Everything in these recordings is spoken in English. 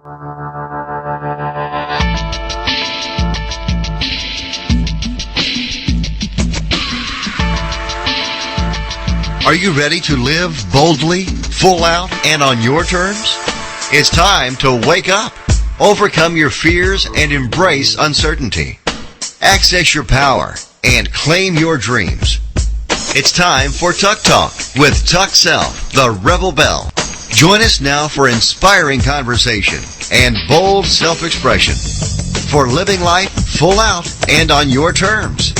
Are you ready to live boldly, full out, and on your terms? It's time to wake up, overcome your fears, and embrace uncertainty. Access your power and claim your dreams. It's time for Tuck Talk with Tuck Self, the Rebel Belle. Join us now for inspiring conversation and bold self-expression for living life full out and on your terms.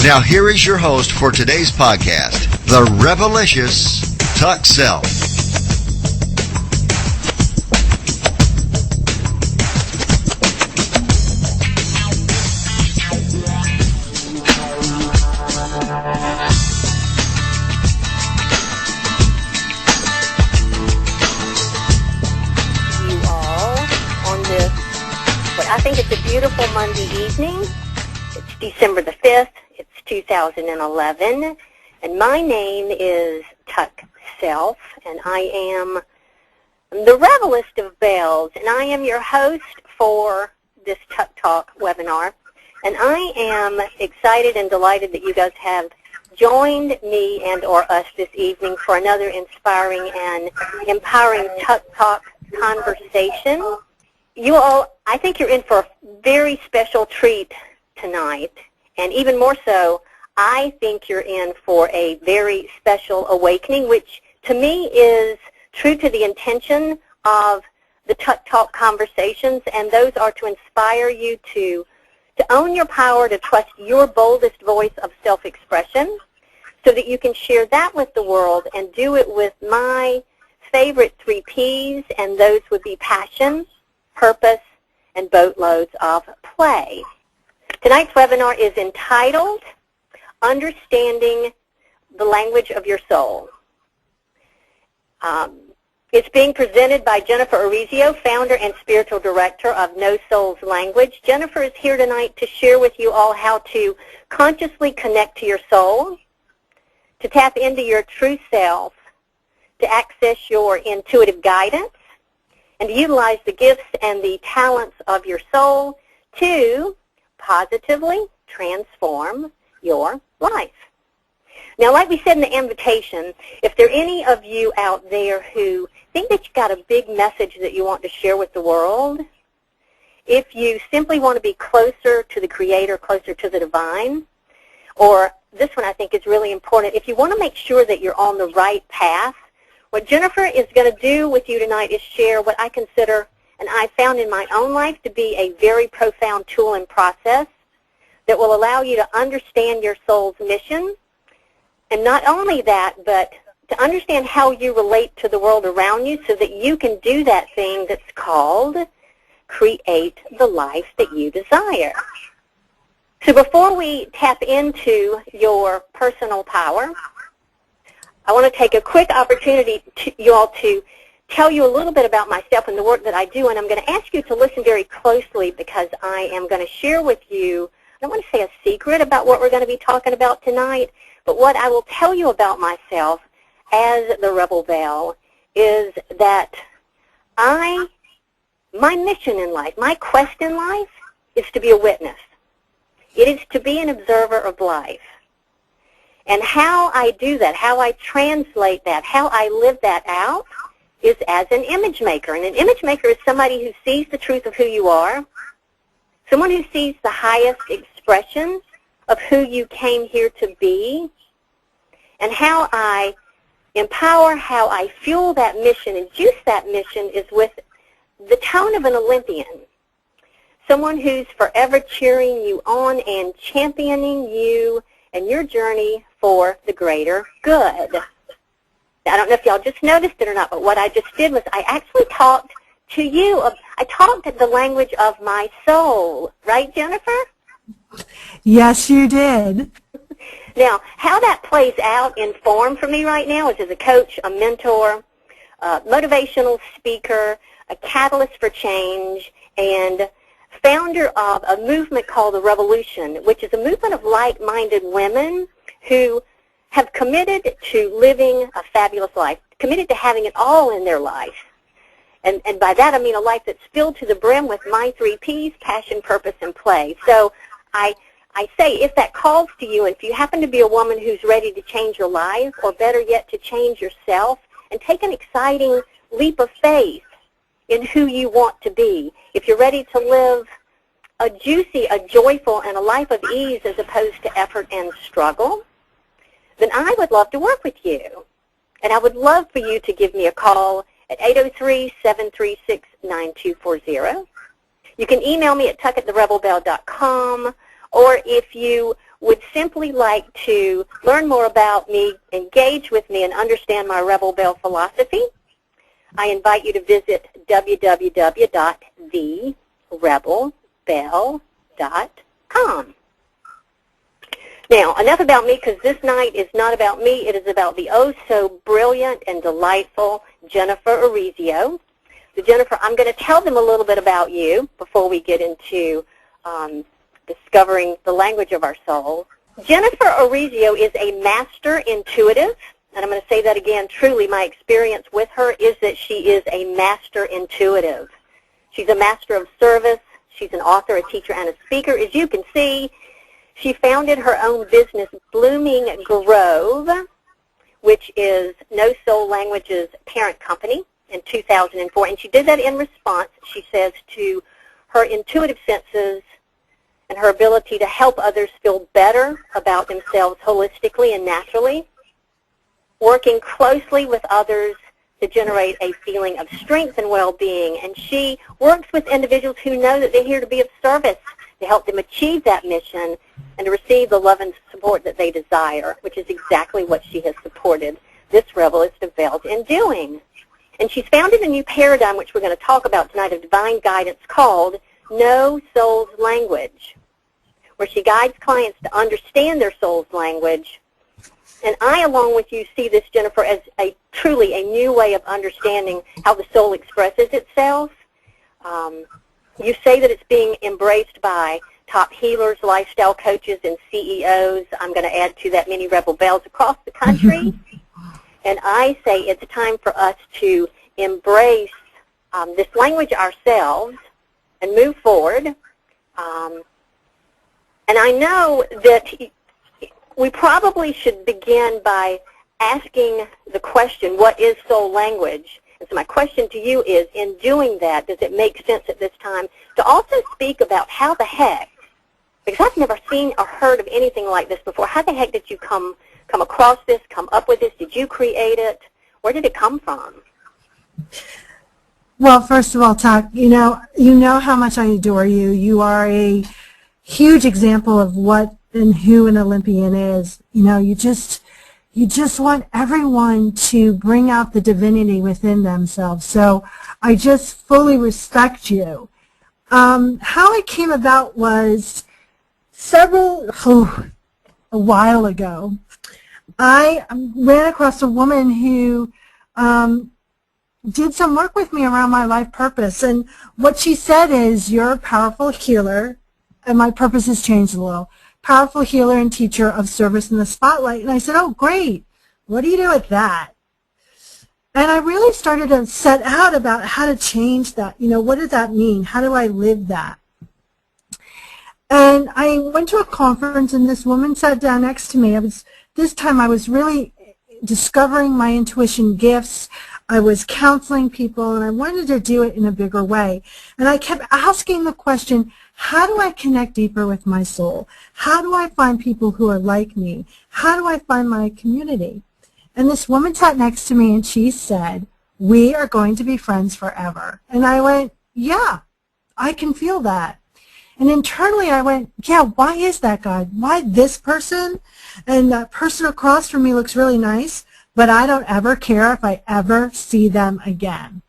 Now here is your host for today's podcast, the Rebelicious Tuck Self. You all on this, but I think it's a beautiful Monday evening. It's December the 5th. It's 2011. And my name is Tuck Self, and I am the Rebelist of Bells, and I am your host for this Tuck Talk webinar. And I am excited and delighted that you guys have joined me and or us this evening for another inspiring and empowering Tuck Talk conversation. You all, I think you're in for a very special treat tonight, and even more so, I think you're in for a very special awakening, which to me is true to the intention of the Tuck Talk conversations, and those are to inspire you to own your power, to trust your boldest voice of self-expression so that you can share that with the world and do it with my favorite 3 Ps, and those would be passion, purpose, and boatloads of play. Tonight's webinar is entitled Understanding the Language of Your Soul. It's being presented by Jennifer Orizio, founder and spiritual director of No Soul's Language. Jennifer is here tonight to share with you all how to consciously connect to your soul, to tap into your true self, to access your intuitive guidance, and to utilize the gifts and the talents of your soul to positively transform your life. Now, like we said in the invitation, if there are any of you out there who think that you've got a big message that you want to share with the world, if you simply want to be closer to the Creator, closer to the Divine, or this one I think is really important, if you want to make sure that you're on the right path, what Jennifer is going to do with you tonight is share what I consider, and I found in my own life to be a very profound tool and process that will allow you to understand your soul's mission, and not only that, but to understand how you relate to the world around you so that you can do that thing that's called create the life that you desire. So before we tap into your personal power, I want to take a quick opportunity to you all to tell you a little bit about myself and the work that I do, and I'm going to ask you to listen very closely because I am going to share with you, I don't want to say a secret about what we're going to be talking about tonight, but what I will tell you about myself as the Rebel Belle is that my mission in life, my quest in life is to be a witness. It is to be an observer of life. And how I do that, how I translate that, how I live that out is as an image maker. And an image maker is somebody who sees the truth of who you are, someone who sees the highest expression of who you came here to be, and how I empower, how I fuel that mission and juice that mission is with the tone of an Olympian, someone who's forever cheering you on and championing you and your journey for the greater good. I don't know if y'all just noticed it or not, but what I just did was I actually talked to you. I talked the language of my soul. Right, Jennifer? Yes, you did. Now, how that plays out in form for me right now is as a coach, a mentor, a motivational speaker, a catalyst for change, and founder of a movement called The Revolution, which is a movement of like-minded women who have committed to living a fabulous life, committed to having it all in their life. And by that I mean a life that's filled to the brim with my 3 Ps, passion, purpose, and play. So I say, if that calls to you, and if you happen to be a woman who's ready to change your life, or better yet, to change yourself, and take an exciting leap of faith in who you want to be, if you're ready to live a juicy, a joyful, and a life of ease as opposed to effort and struggle, then I would love to work with you. And I would love for you to give me a call at 803-736-9240. You can email me at tuck@therebelbell.com, or if you would simply like to learn more about me, engage with me, and understand my Rebel Bell philosophy, I invite you to visit www.therebelbell.com. Now, enough about me, because this night is not about me. It is about the oh-so-brilliant and delightful Jennifer Orizio. So, Jennifer, I'm going to tell them a little bit about you before we get into discovering the language of our soul. Jennifer Orizio is a master intuitive, and I'm going to say that again. Truly, my experience with her is that she is a master intuitive. She's a master of service. She's an author, a teacher, and a speaker. As you can see, she founded her own business, Blooming Grove, which is No Soul Language's parent company, in 2004. And she did that in response, she says, to her intuitive senses and her ability to help others feel better about themselves holistically and naturally, working closely with others to generate a feeling of strength and well-being. And she works with individuals who know that they're here to be of service, to help them achieve that mission and to receive the love and support that they desire, which is exactly what she has supported this Rebelist of Bells in doing. And she's founded a new paradigm, which we're going to talk about tonight, of divine guidance called No Soul's Language, where she guides clients to understand their soul's language. And I, along with you, see this, Jennifer, as truly a new way of understanding how the soul expresses itself. You say that it's being embraced by top healers, lifestyle coaches, and CEOs. I'm going to add to that many Rebel Bells across the country. And I say it's time for us to embrace this language ourselves and move forward. And I know that we probably should begin by asking the question, what is soul language? And so my question to you is, in doing that, does it make sense at this time to also speak about how the heck, because I've never seen or heard of anything like this before, how the heck did you come across this, come up with this? Did you create it? Where did it come from? Well, first of all, Tuck, you know how much I adore you. You are a huge example of what and who an Olympian is. You know, you just want everyone to bring out the divinity within themselves. So I just fully respect you. How it came about was a while ago. I ran across a woman who did some work with me around my life purpose. And what she said is, you're a powerful healer, and my purpose has changed a little. Powerful healer and teacher of service in the spotlight. And I said, oh, great. What do you do with that? And I really started to set out about how to change that. You know, what does that mean? How do I live that? And I went to a conference, and this woman sat down next to me. This time I was really discovering my intuition gifts. I was counseling people, and I wanted to do it in a bigger way. And I kept asking the question, how do I connect deeper with my soul? How do I find people who are like me? How do I find my community? And this woman sat next to me, and she said, we are going to be friends forever. And I went, yeah, I can feel that. And internally I went, yeah, why is that, God? Why this person? And that person across from me looks really nice, but I don't ever care if I ever see them again.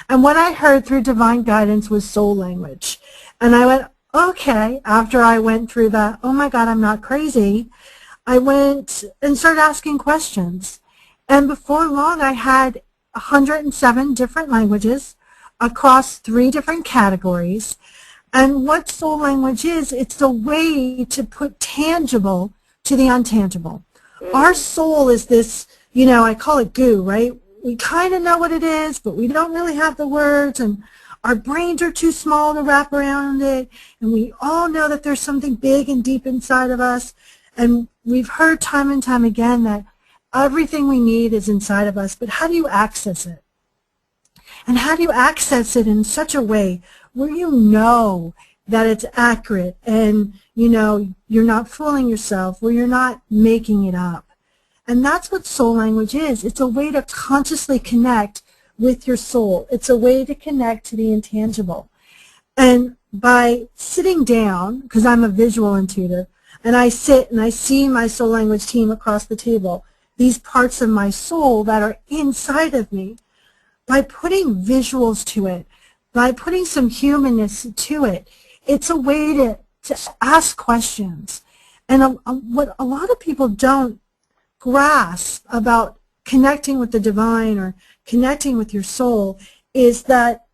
And what I heard through divine guidance was soul language. And I went, okay, after I went through that, oh my God, I'm not crazy, I went and started asking questions. And before long, I had 107 different languages across 3 different categories. And what soul language is, it's a way to put tangible to the untangible. Our soul is this, you know, I call it goo, right? we kind of know what it is, but we don't really have the words, and our brains are too small to wrap around it, and we all know that there's something big and deep inside of us, and we've heard time and time again that everything we need is inside of us, but how do you access it? And how do you access it in such a way where you know that it's accurate and, you know, you're not fooling yourself, where you're not making it up? And that's what soul language is. It's a way to consciously connect with your soul. It's a way to connect to the intangible. And by sitting down, because I'm a visual intuitive, and I sit and I see my soul language team across the table, these parts of my soul that are inside of me, by putting visuals to it, by putting some humanness to it, it's a way to ask questions. And what a lot of people don't grasp about connecting with the divine or connecting with your soul is that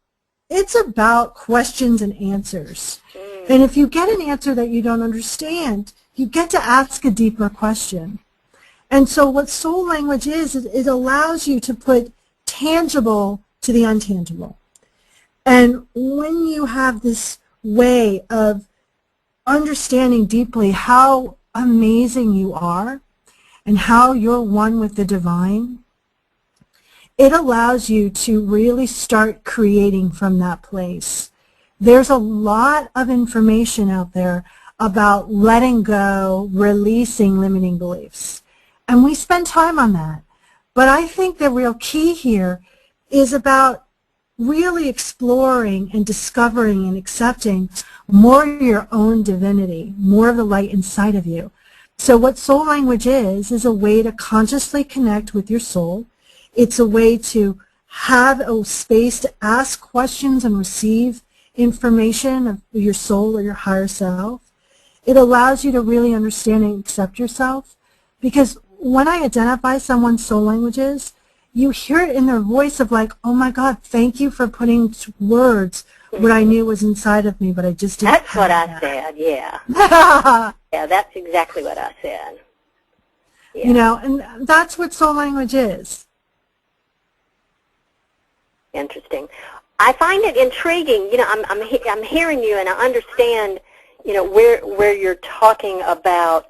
it's about questions and answers. And if you get an answer that you don't understand, you get to ask a deeper question. And so what soul language is it allows you to put tangible to the untangible. And when you have this way of understanding deeply how amazing you are and how you're one with the divine, it allows you to really start creating from that place. There's a lot of information out there about letting go, releasing limiting beliefs. And we spend time on that. But I think the real key here is about really exploring and discovering and accepting more of your own divinity, more of the light inside of you. So what soul language is a way to consciously connect with your soul. It's a way to have a space to ask questions and receive information of your soul or your higher self. It allows you to really understand and accept yourself, because when I identify someone's soul languages, you hear it in their voice of like, oh my God, thank you for putting to words what I knew was inside of me, but I just didn't That's have what I that. said, yeah. Yeah, that's exactly what I said. Yeah. You know, and that's what soul language is. Interesting. I find it intriguing. You know, I'm hearing you, and I understand, you know, where you're talking about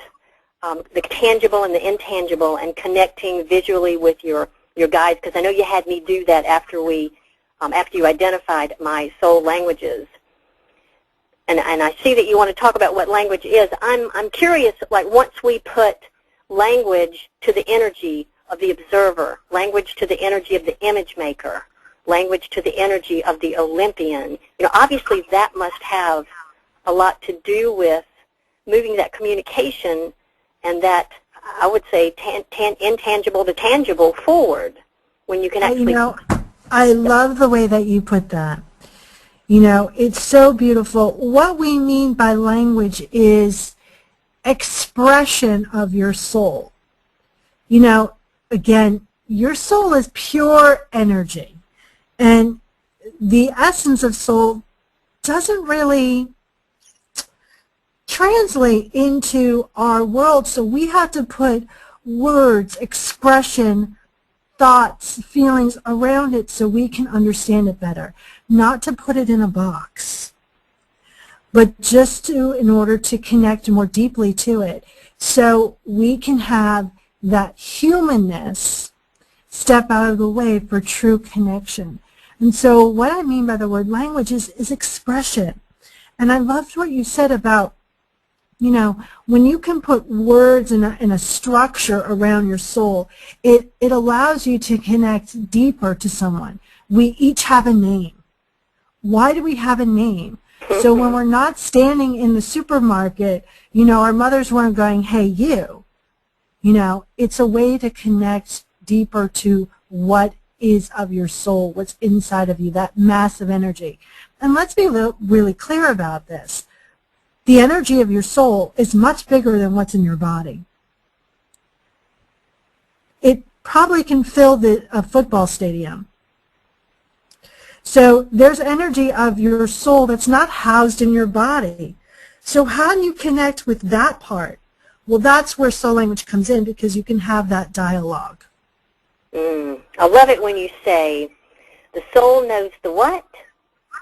the tangible and the intangible, and connecting visually with your guides. Because I know you had me do that after you identified my soul languages. And I see that you want to talk about what language is. I'm curious. Like, once we put language to the energy of the observer, language to the energy of the image maker, language to the energy of the Olympian, you know, obviously that must have a lot to do with moving that communication and that, I would say, intangible to tangible forward when you can actually... You know, I love the way that you put that. You know, it's so beautiful. What we mean by language is expression of your soul. You know, again, your soul is pure energy. And the essence of soul doesn't really translate into our world, so we have to put words, expression, thoughts, feelings around it so we can understand it better. Not to put it in a box, but just in order to connect more deeply to it, so we can have that humanness step out of the way for true connection. And so what I mean by the word language is expression. And I loved what you said about, you know, when you can put words in a structure around your soul, it allows you to connect deeper to someone. We each have a name. Why do we have a name? So when we're not standing in the supermarket, you know, our mothers weren't going, hey, you. You know, it's a way to connect deeper to what is of your soul, what's inside of you, that massive energy. And let's be really clear about this. The energy of your soul is much bigger than what's in your body. It probably can fill a football stadium. So there's energy of your soul that's not housed in your body. So how do you connect with that part? Well, that's where soul language comes in, because you can have that dialogue. I love it when you say, the soul knows the what,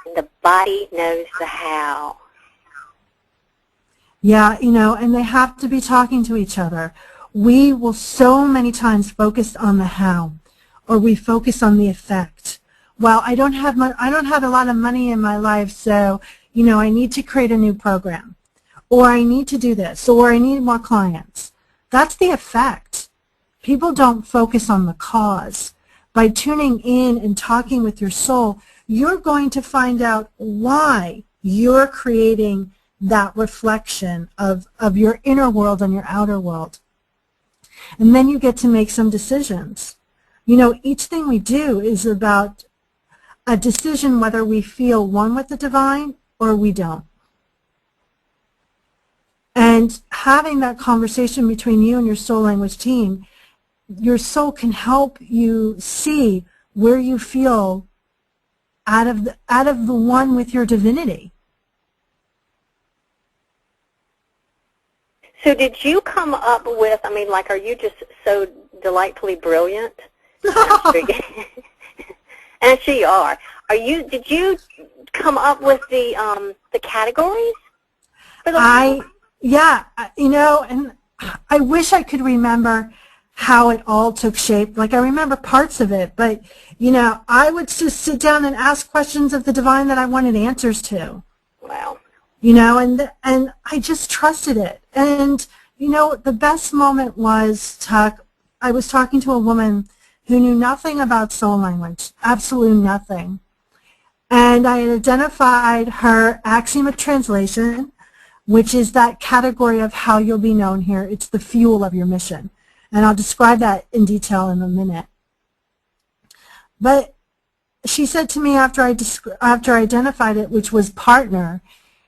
and the body knows the how. Yeah, and they have to be talking to each other. We will so many times focus on the how, or we focus on the effect. Well, I don't have a lot of money in my life, so I need to create a new program, or I need to do this, or I need more clients. That's the effect. People don't focus on the cause. By tuning in and talking with your soul, you're going to find out why you're creating that reflection of your inner world and your outer world. And then you get to make some decisions. Each thing we do is about a decision whether we feel one with the divine or we don't. And having that conversation between you and your soul language team, your soul can help you see where you feel out of the one with your divinity. So did you come up with, are you just so delightfully brilliant? And sure you are. Did you come up with the categories for the Yeah, and I wish I could remember how it all took shape. I remember parts of it, but, I would just sit down and ask questions of the divine that I wanted answers to. Wow. And I just trusted it. And, the best moment was, I was talking to a woman who knew nothing about soul language, absolutely nothing. And I had identified her axiom of translation, which is that category of how you'll be known here. It's the fuel of your mission. And I'll describe that in detail in a minute. But she said to me after I identified it, which was partner,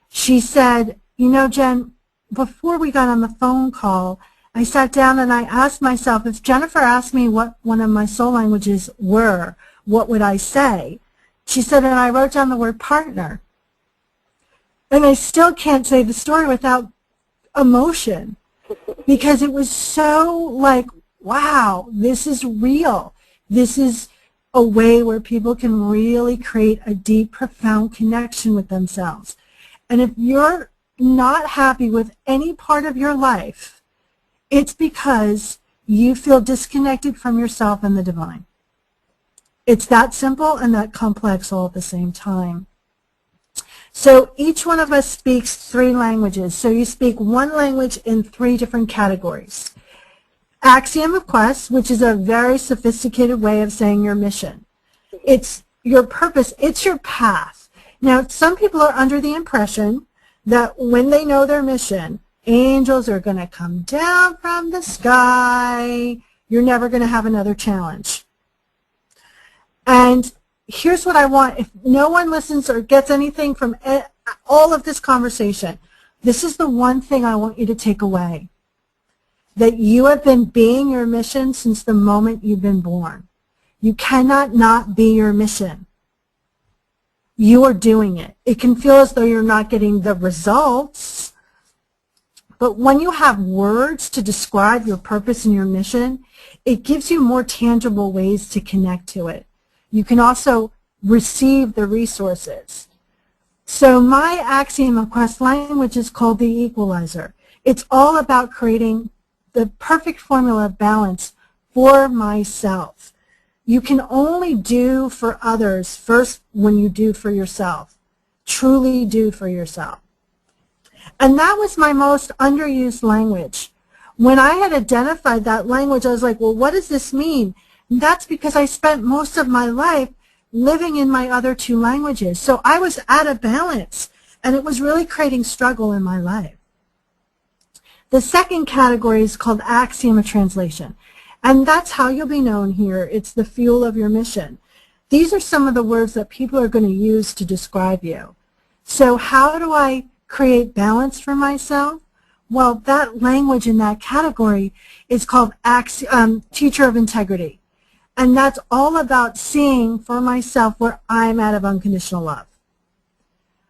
she said, Jen, before we got on the phone call, I sat down and I asked myself, if Jennifer asked me what one of my soul languages were, what would I say? She said, and I wrote down the word partner. And I still can't say the story without emotion, because it was so wow, this is real. This is a way where people can really create a deep, profound connection with themselves. And if you're not happy with any part of your life, it's because you feel disconnected from yourself and the divine. It's that simple and that complex all at the same time. So each one of us speaks 3 languages. So you speak one language in 3 different categories. Axiom of Quest, which is a very sophisticated way of saying your mission. It's your purpose. It's your path. Now, some people are under the impression that when they know their mission, angels are going to come down from the sky. You're never going to have another challenge. And here's what I want. If no one listens or gets anything from all of this conversation, this is the one thing I want you to take away. That you have been being your mission since the moment you've been born. You cannot not be your mission. You are doing it. It can feel as though you're not getting the results, but when you have words to describe your purpose and your mission, it gives you more tangible ways to connect to it. You can also receive the resources. So my axiom of Quest language is called the equalizer. It's all about creating the perfect formula of balance for myself. You can only do for others first when you do for yourself. Truly do for yourself. And that was my most underused language. When I had identified that language, I was like, well, what does this mean? And that's because I spent most of my life living in my other 2 languages. So I was out of balance, and it was really creating struggle in my life. The second category is called axiom of translation. And that's how you'll be known here. It's the fuel of your mission. These are some of the words that people are going to use to describe you. So how do I create balance for myself? Well, that language in that category is called Teacher of Integrity. And that's all about seeing for myself where I'm out of unconditional love.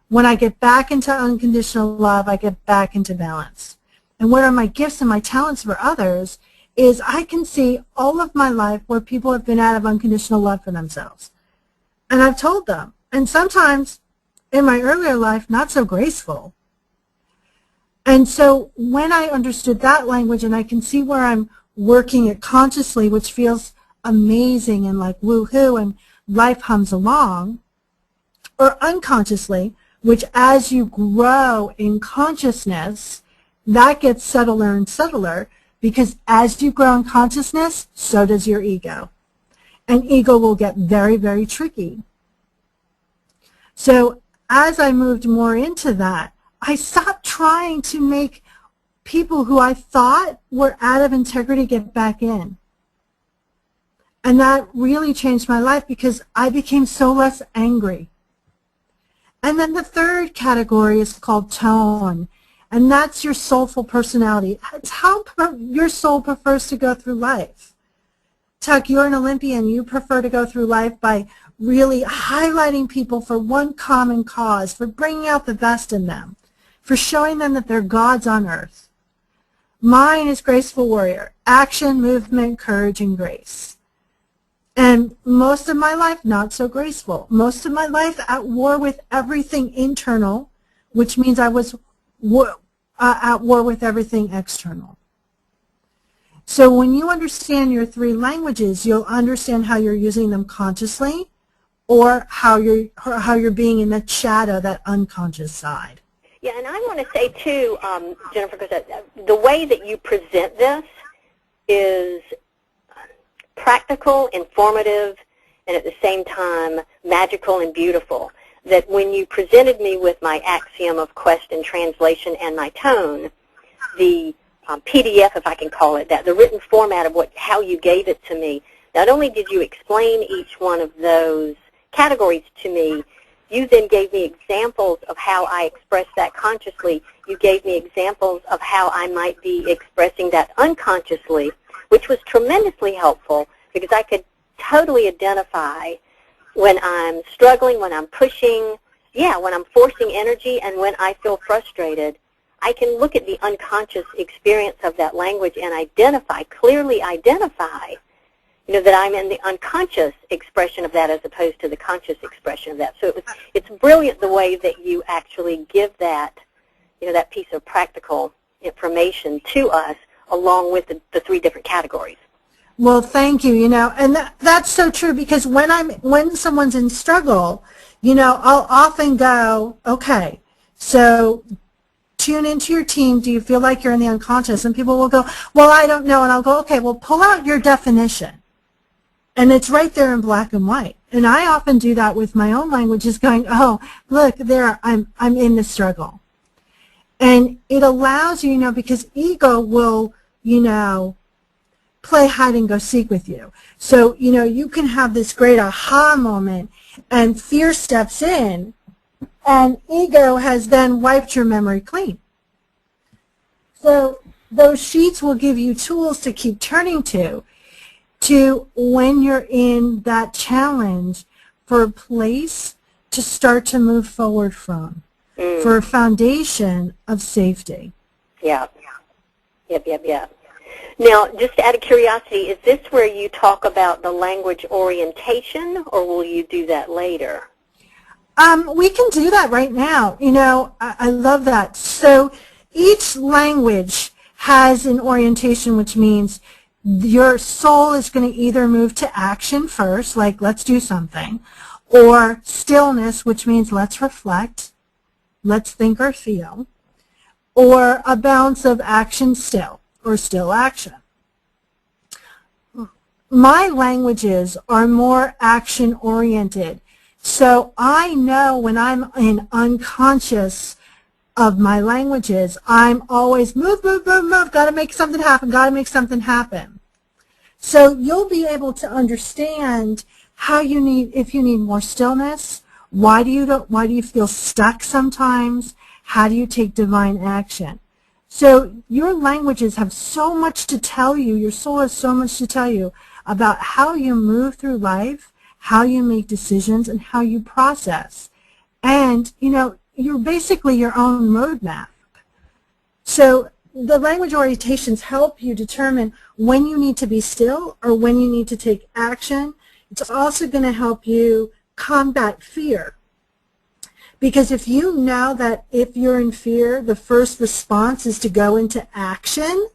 When I get back into unconditional love, I get back into balance. And what are my gifts and my talents for others is I can see all of my life where people have been out of unconditional love for themselves. And I've told them. And sometimes in my earlier life, not so graceful. And so when I understood that language and I can see where I'm working it consciously, which feels amazing and like woohoo and life hums along, or unconsciously, which as you grow in consciousness, that gets subtler and subtler, because as you grow in consciousness, so does your ego. And ego will get very, very tricky. So as I moved more into that, I stopped trying to make people who I thought were out of integrity get back in. And that really changed my life because I became so less angry. And then the third category is called tone. And that's your soulful personality. It's how your soul prefers to go through life. Tuck, you're an Olympian. You prefer to go through life by really highlighting people for one common cause, for bringing out the best in them, for showing them that they're gods on earth. Mine is graceful warrior. Action, movement, courage, and grace. And most of my life, not so graceful. Most of my life at war with everything internal, which means I was at war with everything external. So when you understand your three languages, you'll understand how you're using them consciously or how you're being in that shadow, that unconscious side. Yeah, and I want to say, too, Jennifer, because the way that you present this is practical, informative, and at the same time magical and beautiful. That when you presented me with my axiom of question, translation, and my tone, the PDF, if I can call it that, the written format of how you gave it to me, not only did you explain each one of those categories to me, you then gave me examples of how I express that consciously. You gave me examples of how I might be expressing that unconsciously, which was tremendously helpful because I could totally identify when I'm struggling, when I'm pushing, when I'm forcing energy, and when I feel frustrated. I can look at the unconscious experience of that language and clearly identify, that I'm in the unconscious expression of that as opposed to the conscious expression of that. So it's brilliant the way that you actually give that, that piece of practical information to us along with the three different categories. Well, thank you, and that's so true because when someone's in struggle, I'll often go, okay, so tune into your team. Do you feel like you're in the unconscious? And people will go, well, I don't know. And I'll go, okay, well, pull out your definition. And it's right there in black and white. And I often do that with my own languages going, oh, look, there, I'm in the struggle. And it allows you, because ego will, play hide and go seek with you. So, you can have this great aha moment and fear steps in and ego has then wiped your memory clean. So those sheets will give you tools to keep turning to when you're in that challenge for a place to start to move forward from, for a foundation of safety. Yeah. Yep. Now, just out of curiosity, is this where you talk about the language orientation, or will you do that later? We can do that right now. I love that. So each language has an orientation, which means your soul is going to either move to action first, like let's do something, or stillness, which means let's reflect, let's think or feel, or a bounce of action still, or still action. My languages are more action-oriented. So I know when I'm in unconscious of my languages, I'm always move, got to make something happen, So you'll be able to understand how if you need more stillness, why do you feel stuck sometimes, how do you take divine action. So your languages have so much to tell you, your soul has so much to tell you about how you move through life, how you make decisions, and how you process. And, you're basically your own roadmap. So the language orientations help you determine when you need to be still or when you need to take action. It's also going to help you combat fear. Because if you know that if you're in fear, the first response is to go into action,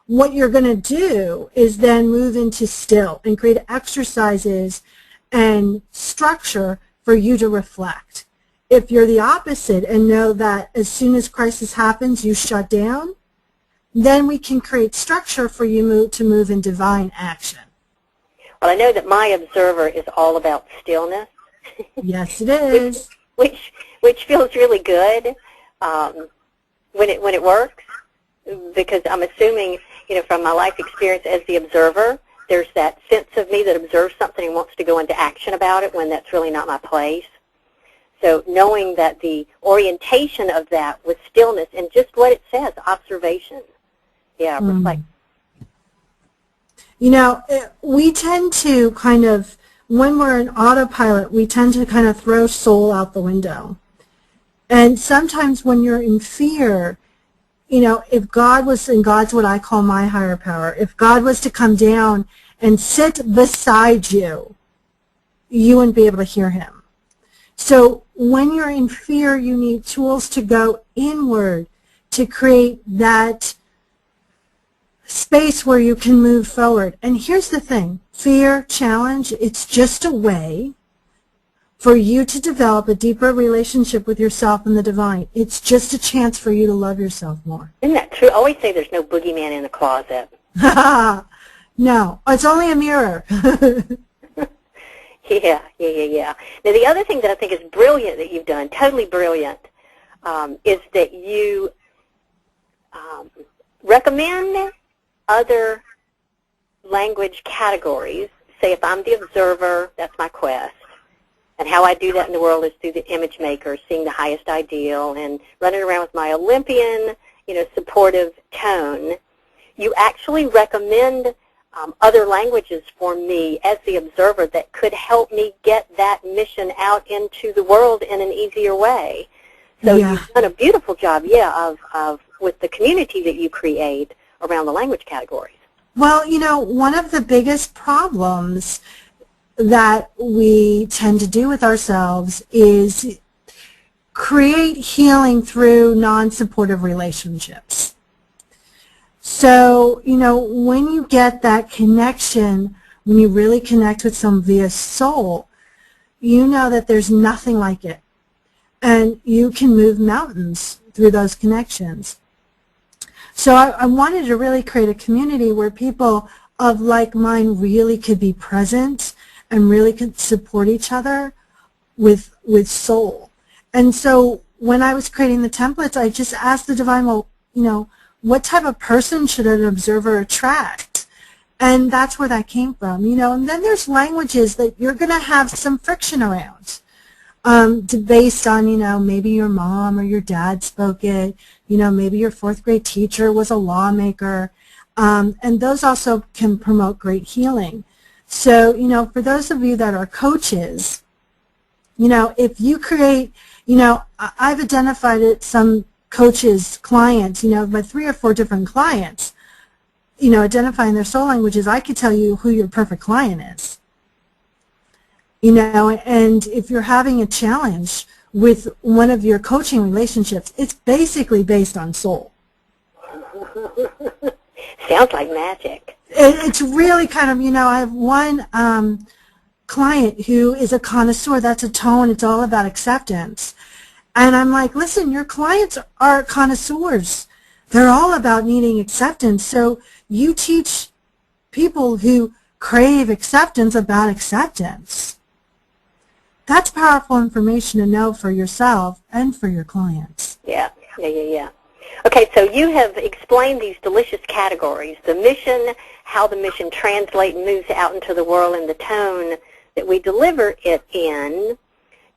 what you're going to do is then move into still and create exercises and structure for you to reflect. If you're the opposite and know that as soon as crisis happens, you shut down, then we can create structure for you to move in divine action. Well, I know that my observer is all about stillness. Yes, it is. which feels really good when it works, because I'm assuming, from my life experience as the observer, there's that sense of me that observes something and wants to go into action about it when that's really not my place. So knowing that the orientation of that was stillness and just what it says, observation. Yeah, reflect. We tend to kind of, when we're in autopilot, we tend to kind of throw soul out the window. And sometimes when you're in fear, if God was, and God's what I call my higher power, if God was to come down and sit beside you, you wouldn't be able to hear him. So when you're in fear, you need tools to go inward to create that space where you can move forward. And here's the thing, fear, challenge, it's just a way for you to develop a deeper relationship with yourself and the divine. It's just a chance for you to love yourself more. Isn't that true? I always say there's no boogeyman in the closet. No, it's only a mirror. Yeah. Now, the other thing that I think is brilliant that you've done, totally brilliant, is that you recommend other language categories. Say if I'm the observer, that's my quest. And how I do that in the world is through the image maker, seeing the highest ideal and running around with my Olympian, supportive tone. You actually recommend other languages for me as the observer that could help me get that mission out into the world in an easier way. So You've done a beautiful job, of with the community that you create around the language categories. Well, one of the biggest problems that we tend to do with ourselves is create healing through non-supportive relationships. So, when you get that connection, when you really connect with someone via soul, you know that there's nothing like it. And you can move mountains through those connections. So I wanted to really create a community where people of like mind really could be present and really could support each other with soul. And so when I was creating the templates, I just asked the divine, well, what type of person should an observer attract? And that's where that came from, And then there's languages that you're going to have some friction around, based on, maybe your mom or your dad spoke it, maybe your fourth grade teacher was a lawmaker, and those also can promote great healing. So, for those of you that are coaches, if you create, I've identified it, some coaches, clients, my 3 or 4 different clients, identifying their soul languages, I could tell you who your perfect client is. And if you're having a challenge with one of your coaching relationships, it's basically based on soul. Sounds like magic. It's really kind of, I have one client who is a connoisseur. That's a tone. It's all about acceptance. And I'm like, listen, your clients are connoisseurs. They're all about needing acceptance. So you teach people who crave acceptance about acceptance. That's powerful information to know for yourself and for your clients. Yeah. Okay, so you have explained these delicious categories, the mission, how the mission translates and moves out into the world, and the tone that we deliver it in.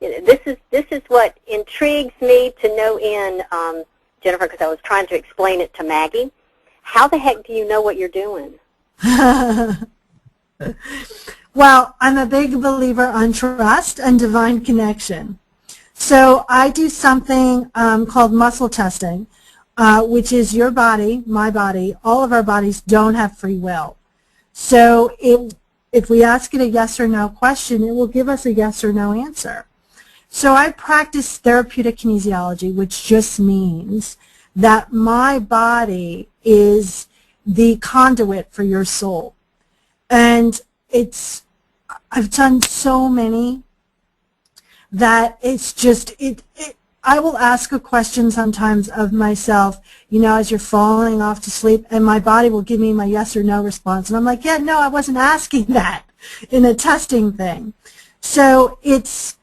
This is what intrigues me to no end, Jennifer, because I was trying to explain it to Maggie. How the heck do you know what you're doing? Well, I'm a big believer on trust and divine connection. So I do something called muscle testing, which is your body, my body, all of our bodies don't have free will. So if we ask it a yes or no question, it will give us a yes or no answer. So I practice therapeutic kinesiology, which just means that my body is the conduit for your soul. And I've done so many that it's just, I will ask a question sometimes of myself, as you're falling off to sleep, and my body will give me my yes or no response. And I'm like, yeah, no, I wasn't asking that in a testing thing. So it's,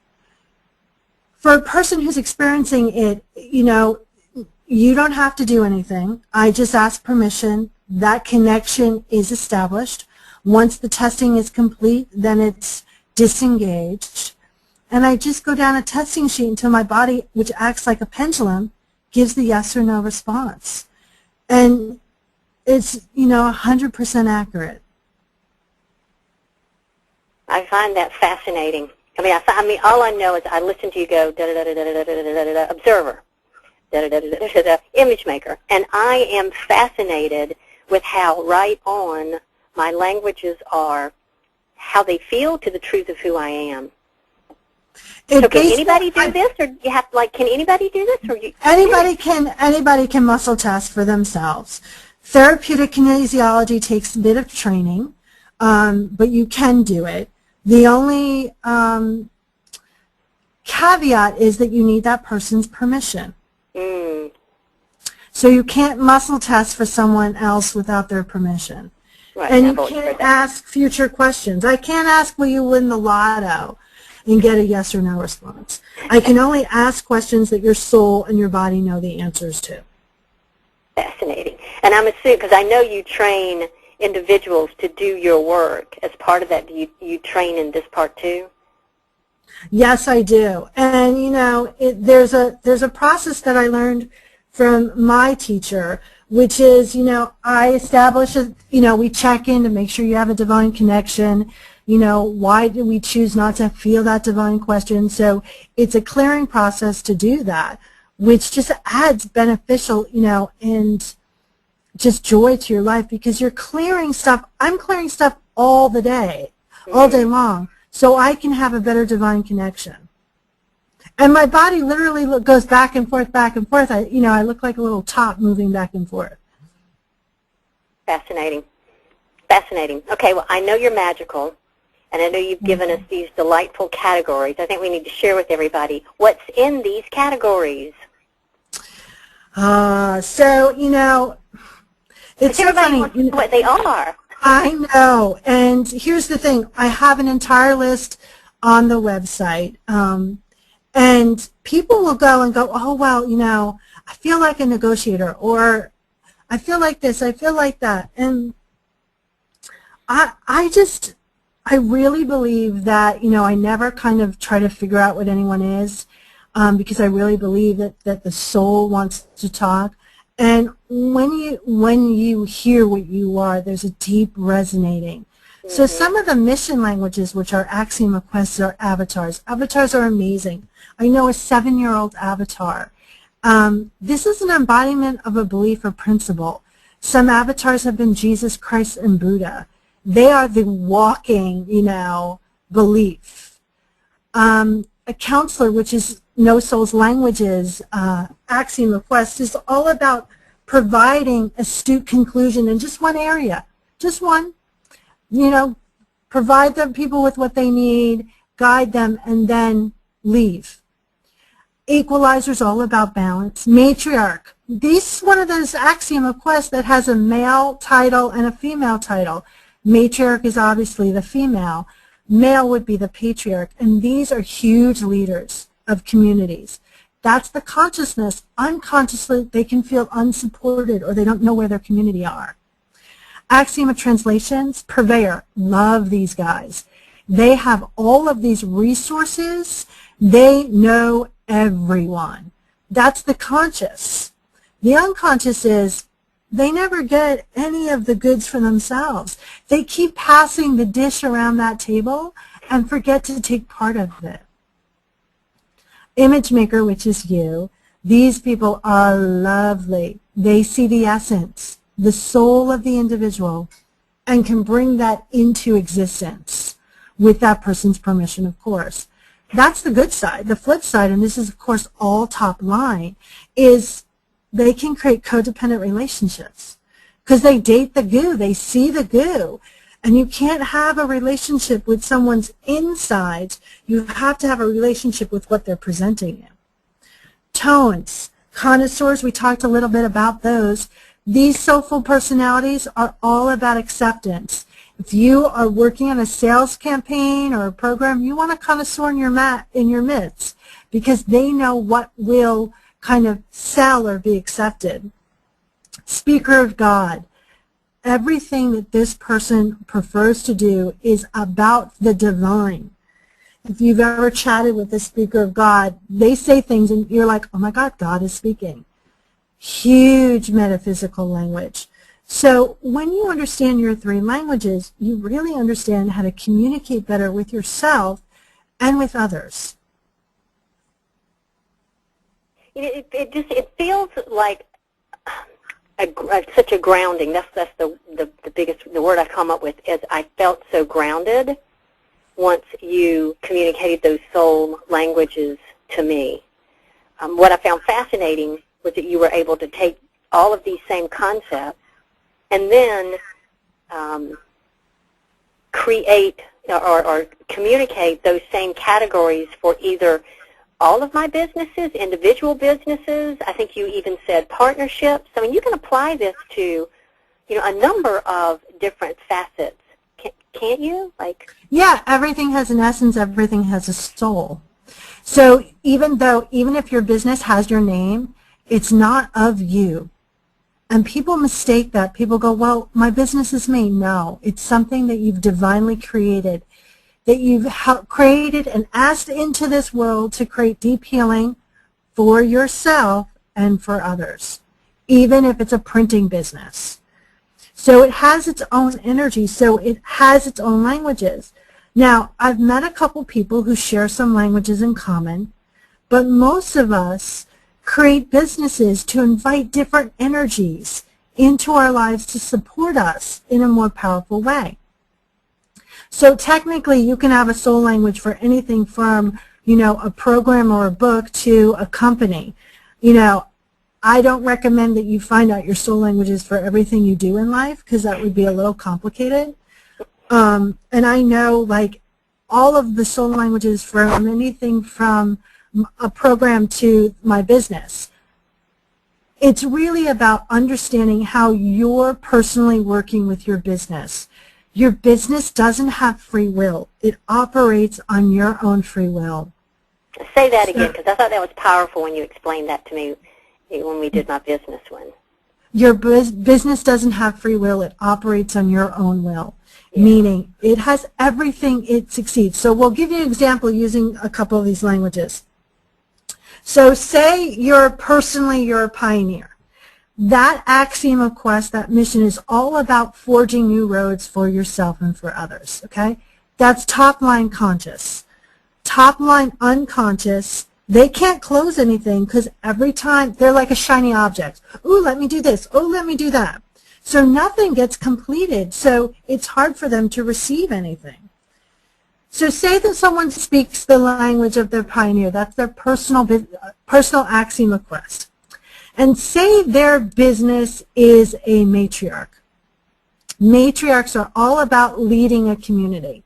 for a person who's experiencing it, you don't have to do anything. I just ask permission. That connection is established. Once the testing is complete, then it's disengaged. And I just go down a testing sheet until my body, which acts like a pendulum, gives the yes or no response. And it's, 100% accurate. I find that fascinating. I mean, all I know is I listen to you go, da-da-da-da-da-da-da-da-da, observer, da-da-da-da-da-da-da, image maker. And I am fascinated with how right on my languages are, how they feel to the truth of who I am. So can anybody do this, or you have can anybody do this, or anybody can muscle test for themselves. Therapeutic kinesiology takes a bit of training, but you can do it. The only caveat is that you need that person's permission. So you can't muscle test for someone else without their permission. Right, and you can't ask future questions. I can't ask, will you win the lotto, and get a yes or no response. I can only ask questions that your soul and your body know the answers to. Fascinating. And I'm assuming, because I know you train individuals to do your work. As part of that, do you train in this part too? Yes, I do. And there's a process that I learned from my teacher, which is, I establish we check in to make sure you have a divine connection. Why do we choose not to feel that divine question? So it's a clearing process to do that, which just adds beneficial, and just joy to your life, because you're clearing stuff. I'm clearing stuff all the day, all day long, so I can have a better divine connection. And my body literally goes back and forth, back and forth. I look like a little top moving back and forth. Fascinating. Fascinating. Okay, well, I know you're magical, and I know you've given us these delightful categories. I think we need to share with everybody what's in these categories. It's so funny. Wants to know what they are. I know. And here's the thing. I have an entire list on the website. And people will go and go, oh, well, I feel like a negotiator, or I feel like this, I feel like that. And I really believe that, I never kind of try to figure out what anyone is, because I really believe that the soul wants to talk. And when you hear what you are, there's a deep resonating. So some of the mission languages, which are Axiom of Quest, are avatars. Avatars are amazing. I know a 7-year-old avatar. This is an embodiment of a belief or principle. Some avatars have been Jesus Christ and Buddha. They are the walking, belief. A counselor, which is No Soul's Languages, Axiom of Quest, is all about providing astute conclusion in just one area, just one. Provide the people with what they need, guide them, and then leave. Equalizer's all about balance. Matriarch. This is one of those Axiom of Quest that has a male title and a female title. Matriarch is obviously the female. Male would be the patriarch. And these are huge leaders of communities. That's the consciousness. Unconsciously, they can feel unsupported, or they don't know where their community are. Axiom of Translations, Purveyor. Love these guys. They have all of these resources. They know everyone. That's the conscious. The unconscious is they never get any of the goods for themselves. They keep passing the dish around that table and forget to take part of it. Image maker, which is you. These people are lovely. They see the essence, the soul of the individual, and can bring that into existence with that person's permission, of course. That's the good side. The flip side, and this is, of course, all top line, is they can create codependent relationships because they date the goo. They see the goo. And you can't have a relationship with someone's insides. You have to have a relationship with what they're presenting you. Tones, connoisseurs, we talked a little bit about those. These soulful personalities are all about acceptance. If you are working on a sales campaign or a program, you want a connoisseur in your midst because they know what will kind of sell or be accepted. Speaker of God. Everything that this person prefers to do is about the divine. If you've ever chatted with a speaker of God, they say things and you're like, oh my God, God is speaking. Huge metaphysical language. So when you understand your three languages, you really understand how to communicate better with yourself and with others. It feels like such a grounding. That's the biggest, the word I've come up with is I felt so grounded once you communicated those soul languages to me. What I found fascinating was that you were able to take all of these same concepts and then create or communicate those same categories for either all of my businesses, individual businesses. I think you even said partnerships. I mean, you can apply this to, a number of different facets. Can't you? Yeah, everything has an essence. Everything has a soul. So even if your business has your name, it's not of you. And people mistake that. People go, well, my business is me. No, it's something that you've divinely created, that you've created and asked into this world to create deep healing for yourself and for others, even if it's a printing business. So it has its own energy, so it has its own languages. Now, I've met a couple people who share some languages in common, but most of us create businesses to invite different energies into our lives to support us in a more powerful way. So technically, you can have a soul language for anything from, a program or a book to a company. I don't recommend that you find out your soul languages for everything you do in life because that would be a little complicated. And I know, all of the soul languages from anything from a program to my business. It's really about understanding how you're personally working with your business. Your business doesn't have free will. It operates on your own free will. Say that again, because I thought that was powerful when you explained that to me when we did my business one. Your business doesn't have free will. It operates on your own will, meaning it has everything it succeeds. So we'll give you an example using a couple of these languages. So say you're a pioneer. That axiom of quest, that mission is all about forging new roads for yourself and for others, okay? That's top line conscious. Top line unconscious, they can't close anything because every time they're like a shiny object. Ooh, let me do this. Oh, let me do that. So nothing gets completed, so it's hard for them to receive anything. So say that someone speaks the language of their pioneer. That's their personal axiom of quest. And say their business is a matriarch. Matriarchs are all about leading a community.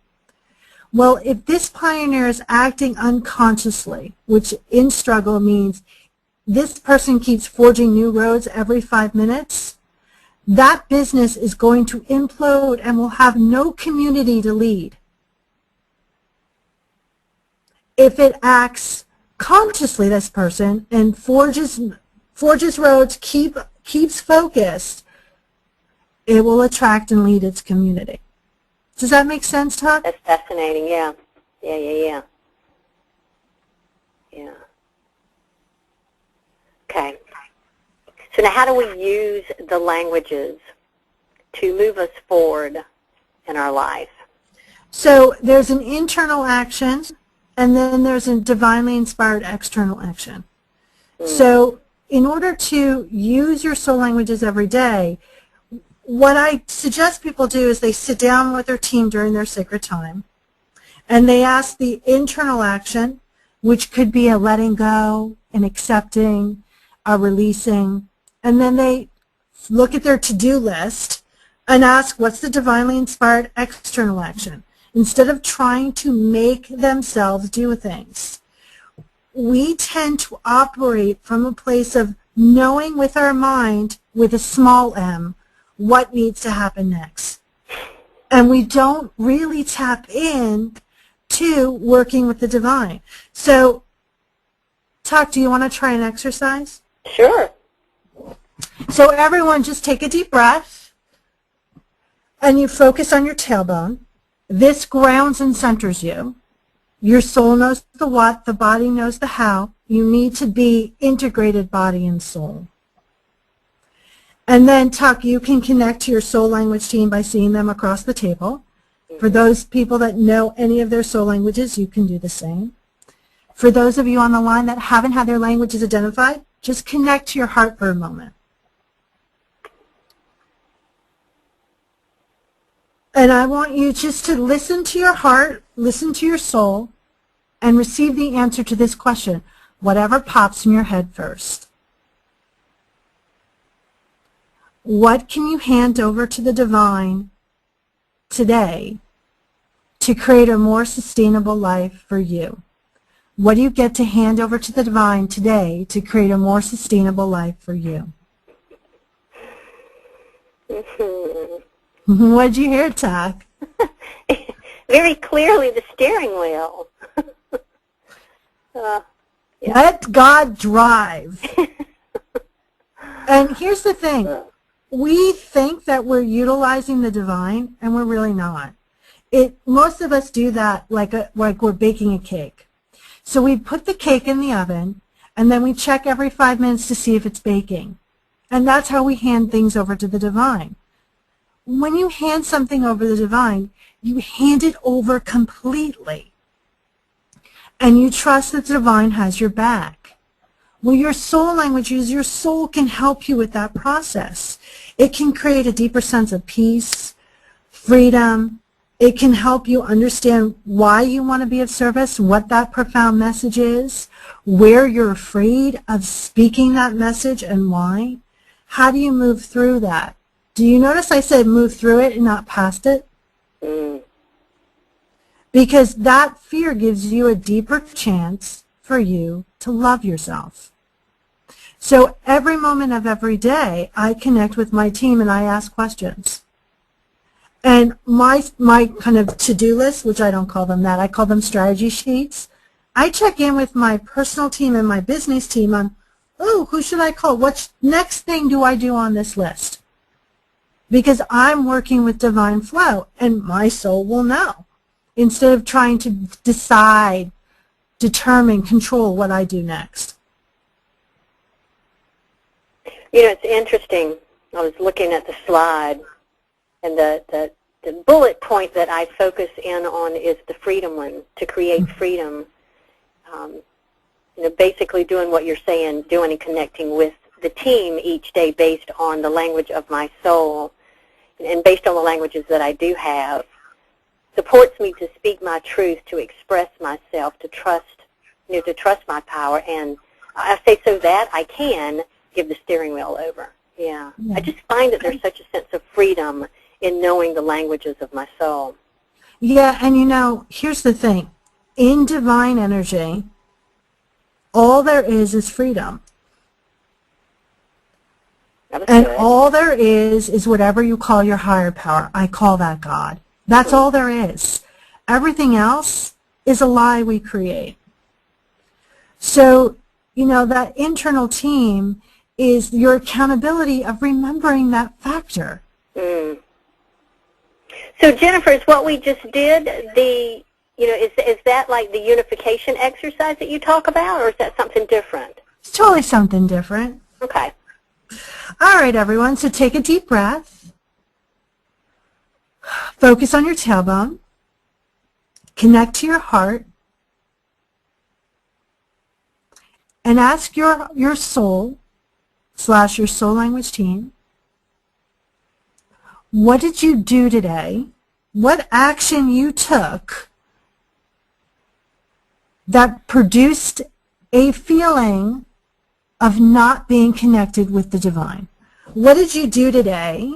Well, if this pioneer is acting unconsciously, which in struggle means this person keeps forging new roads every 5 minutes, that business is going to implode and will have no community to lead. If it acts consciously, this person, and forges roads, keeps focused, it will attract and lead its community. Does that make sense, Todd? That's fascinating, yeah. Yeah. Okay. So now how do we use the languages to move us forward in our life? So there's an internal action, and then there's a divinely inspired external action. So in order to use your soul languages every day, what I suggest people do is they sit down with their team during their sacred time, and they ask the internal action, which could be a letting go, an accepting, a releasing, and then they look at their to-do list and ask, what's the divinely inspired external action? Instead of trying to make themselves do things, we tend to operate from a place of knowing with our mind, with a small m, what needs to happen next. And we don't really tap in to working with the divine. So, Tuck, do you want to try an exercise? Sure. So everyone just take a deep breath, and you focus on your tailbone. This grounds and centers you. Your soul knows the what, the body knows the how. You need to be integrated body and soul. And then, Tuck, you can connect to your soul language team by seeing them across the table. For those people that know any of their soul languages, you can do the same. For those of you on the line that haven't had their languages identified, just connect to your heart for a moment. And I want you just to listen to your heart, listen to your soul, and receive the answer to this question, whatever pops in your head first. What can you hand over to the divine today to create a more sustainable life for you? What do you get to hand over to the divine today to create a more sustainable life for you? What did you hear, Tuck? Very clearly the steering wheel. Yeah. Let God drive. And here's the thing. We think that we're utilizing the divine, and we're really not. Most of us do that like we're baking a cake. So we put the cake in the oven, and then we check every 5 minutes to see if it's baking. And that's how we hand things over to the divine. When you hand something over to the divine, you hand it over completely. And you trust that the divine has your back. Well, your soul languages, your soul can help you with that process. It can create a deeper sense of peace, freedom. It can help you understand why you want to be of service, what that profound message is, where you're afraid of speaking that message and why. How do you move through that? Do you notice I said move through it and not past it? Because that fear gives you a deeper chance for you to love yourself. So every moment of every day, I connect with my team and I ask questions. And my kind of to-do list, which I don't call them that, I call them strategy sheets. I check in with my personal team and my business team on, who should I call? What next thing do I do on this list? Because I'm working with divine flow, and my soul will know. Instead of trying to decide, determine, control what I do next. You know, it's interesting. I was looking at the slide, and the bullet point that I focus in on is the freedom one, to create freedom. You know, basically doing what you're saying, doing and connecting with the team each day based on the language of my soul, and based on the languages that I do have, supports me to speak my truth, to express myself, to trust, to trust my power, and I say so that I can give the steering wheel over. Yeah. I just find that there's such a sense of freedom in knowing the languages of my soul. Yeah, and here's the thing. In divine energy, all there is freedom. And good. all there is whatever you call your higher power. I call that God. That's all there is. Everything else is a lie we create. So, that internal team is your accountability of remembering that factor. So, Jennifer, is what we just did, is that like the unification exercise that you talk about, or is that something different? It's totally something different. Okay. All right, everyone, so take a deep breath. Focus on your tailbone. Connect to your heart. and ask your soul / your soul language team, what did you do today? What action you took that produced a feeling of not being connected with the divine? What did you do today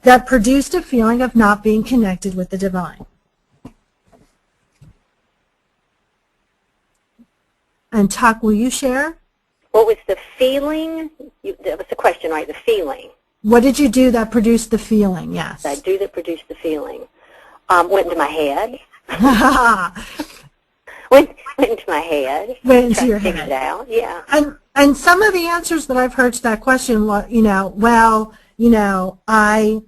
that produced a feeling of not being connected with the divine? And Tuck, will you share? What was the feeling? That was the question, right? The feeling. What did you do that produced the feeling? Yes. I do that produced the feeling. Went into my head. went into my head. Went into your Figured head. it out. Yeah. And some of the answers that I've heard to that question, I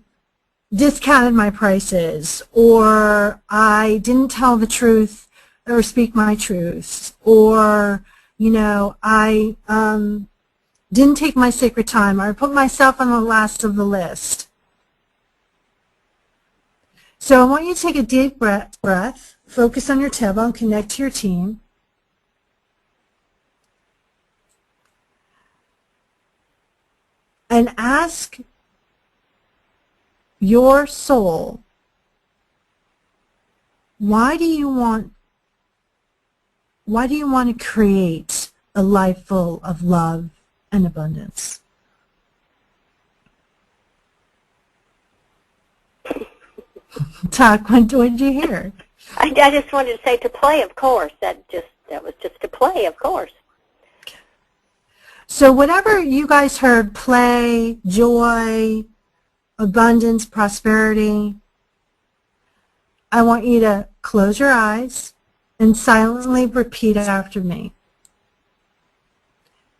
discounted my prices, or I didn't tell the truth or speak my truth, or, I didn't take my sacred time, or I put myself on the last of the list. So I want you to take a deep breath, focus on your tailbone, connect to your team. And ask your soul, why do you want to create a life full of love and abundance? Tuck, what did you hear? I just wanted to say to play, of course. That was just to play, of course. So whatever you guys heard, play, joy, abundance, prosperity, I want you to close your eyes and silently repeat after me.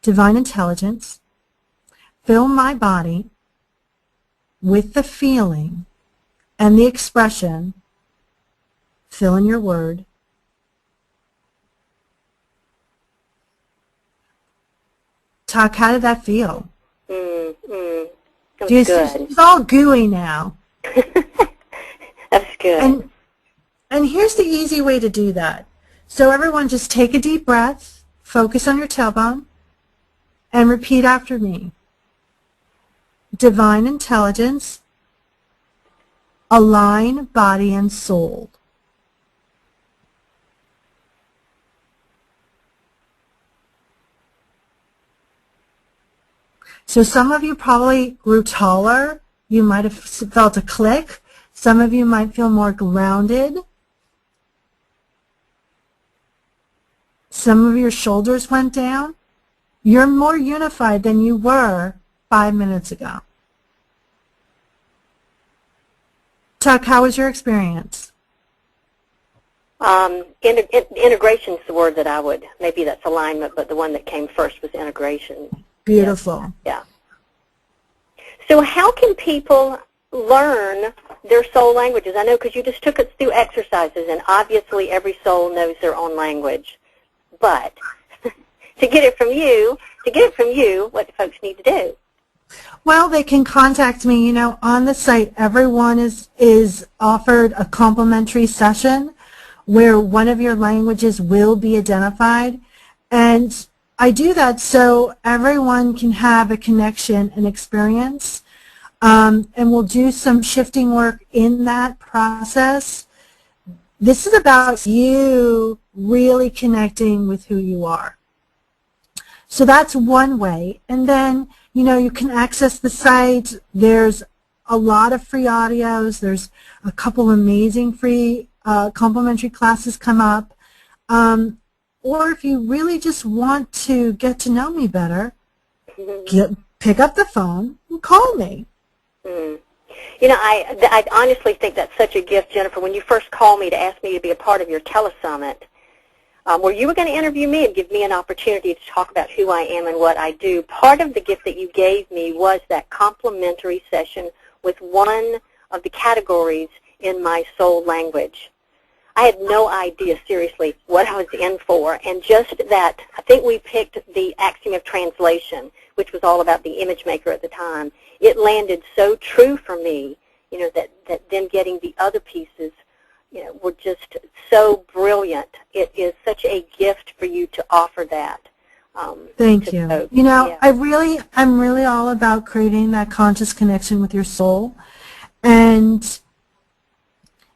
Divine intelligence, fill my body with the feeling and the expression, fill in your word, Tuck, how did that feel? It was good. It's all gooey now. That's good. And here's the easy way to do that. So everyone just take a deep breath, focus on your tailbone, and repeat after me. Divine intelligence, align body and soul. So some of you probably grew taller. You might have felt a click. Some of you might feel more grounded. Some of your shoulders went down. You're more unified than you were 5 minutes ago. Tuck, how was your experience? Integration is the word that I would, maybe that's alignment, but the one that came first was integration. Beautiful. Yeah. So how can people learn their soul languages? I know because you just took us through exercises, and obviously every soul knows their own language. But to get it from you, what do folks need to do? Well, they can contact me. On the site, everyone is offered a complimentary session where one of your languages will be identified. And I do that so everyone can have a connection and experience. And we'll do some shifting work in that process. This is about you really connecting with who you are. So that's one way. And then, you can access the site. There's a lot of free audios. There's a couple amazing free complimentary classes come up. Or if you really just want to get to know me better, pick up the phone and call me. I honestly think that's such a gift, Jennifer. When you first called me to ask me to be a part of your telesummit, where you were going to interview me and give me an opportunity to talk about who I am and what I do, part of the gift that you gave me was that complimentary session with one of the categories in my soul language. I had no idea, seriously, what I was in for, and just that, I think we picked the axiom of translation, which was all about the image maker at the time. It landed so true for me, that then getting the other pieces, were just so brilliant. It is such a gift for you to offer that. Thank you. folks. You know, Yeah. I'm really all about creating that conscious connection with your soul. And,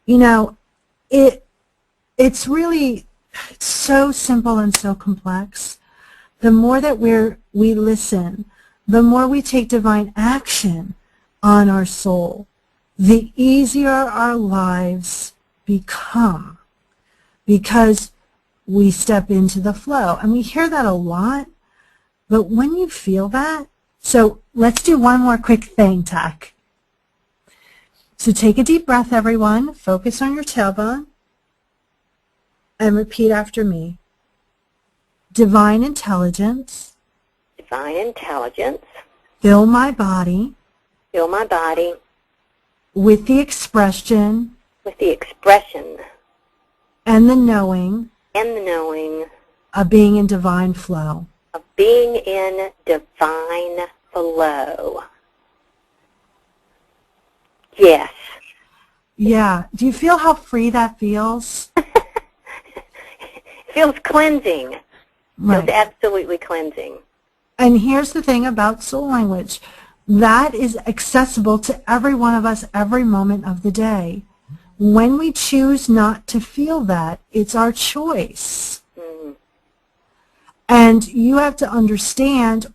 you know, it's really so simple and so complex. The more that we listen, the more we take divine action on our soul, the easier our lives become, because we step into the flow. And we hear that a lot, but when you feel that, so let's do one more quick thing, Tack. So take a deep breath, everyone. Focus on your tailbone and repeat after me. Divine intelligence, Divine intelligence, fill my body fill my body with the expression with the expression and the knowing and the knowing of being in divine flow. of being in divine flow. Yes. Yeah. Do you feel how free that feels? It feels cleansing. It feels Right. absolutely cleansing. And here's the thing about soul language. That is accessible to every one of us every moment of the day. When we choose not to feel that, it's our choice. Mm. And you have to understand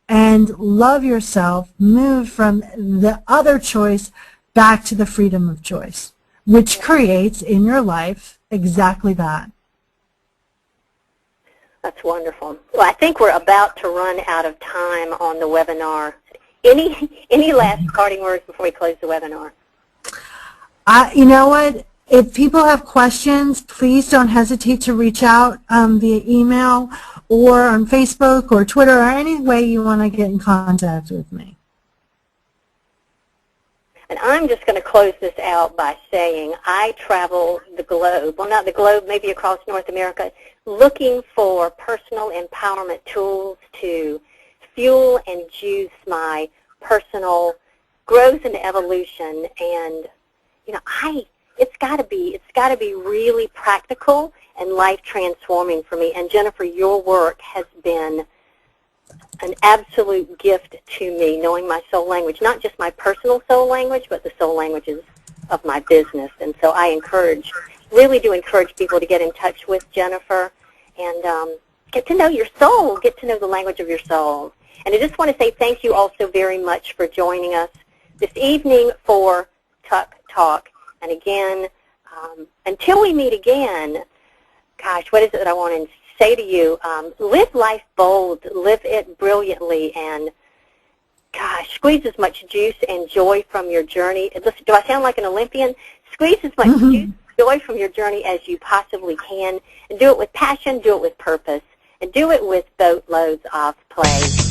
and love yourself, move from the other choice back to the freedom of choice, which creates in your life exactly that. That's wonderful. Well, I think we're about to run out of time on the webinar. Any last parting words before we close the webinar? You know what? If people have questions, please don't hesitate to reach out via email or on Facebook or Twitter or any way you want to get in contact with me. And I'm just going to close this out by saying I travel the globe, well, not the globe, maybe across North America, looking for personal empowerment tools to fuel and juice my personal growth and evolution. And, you know, it's got to be really practical and life transforming for me. And Jennifer, your work has been an absolute gift to me, knowing my soul language, not just my personal soul language, but the soul languages of my business. And so I really do encourage people to get in touch with Jennifer and get to know your soul, get to know the language of your soul. And I just want to say thank you also very much for joining us this evening for Tuck Talk. And again, until we meet again, gosh, what is it that I want to say to you? Live life bold, live it brilliantly, and gosh, squeeze as much juice and joy from your journey. Listen, do I sound like an Olympian? Squeeze as much juice and joy from your journey as you possibly can, and do it with passion, do it with purpose, and do it with boatloads of play.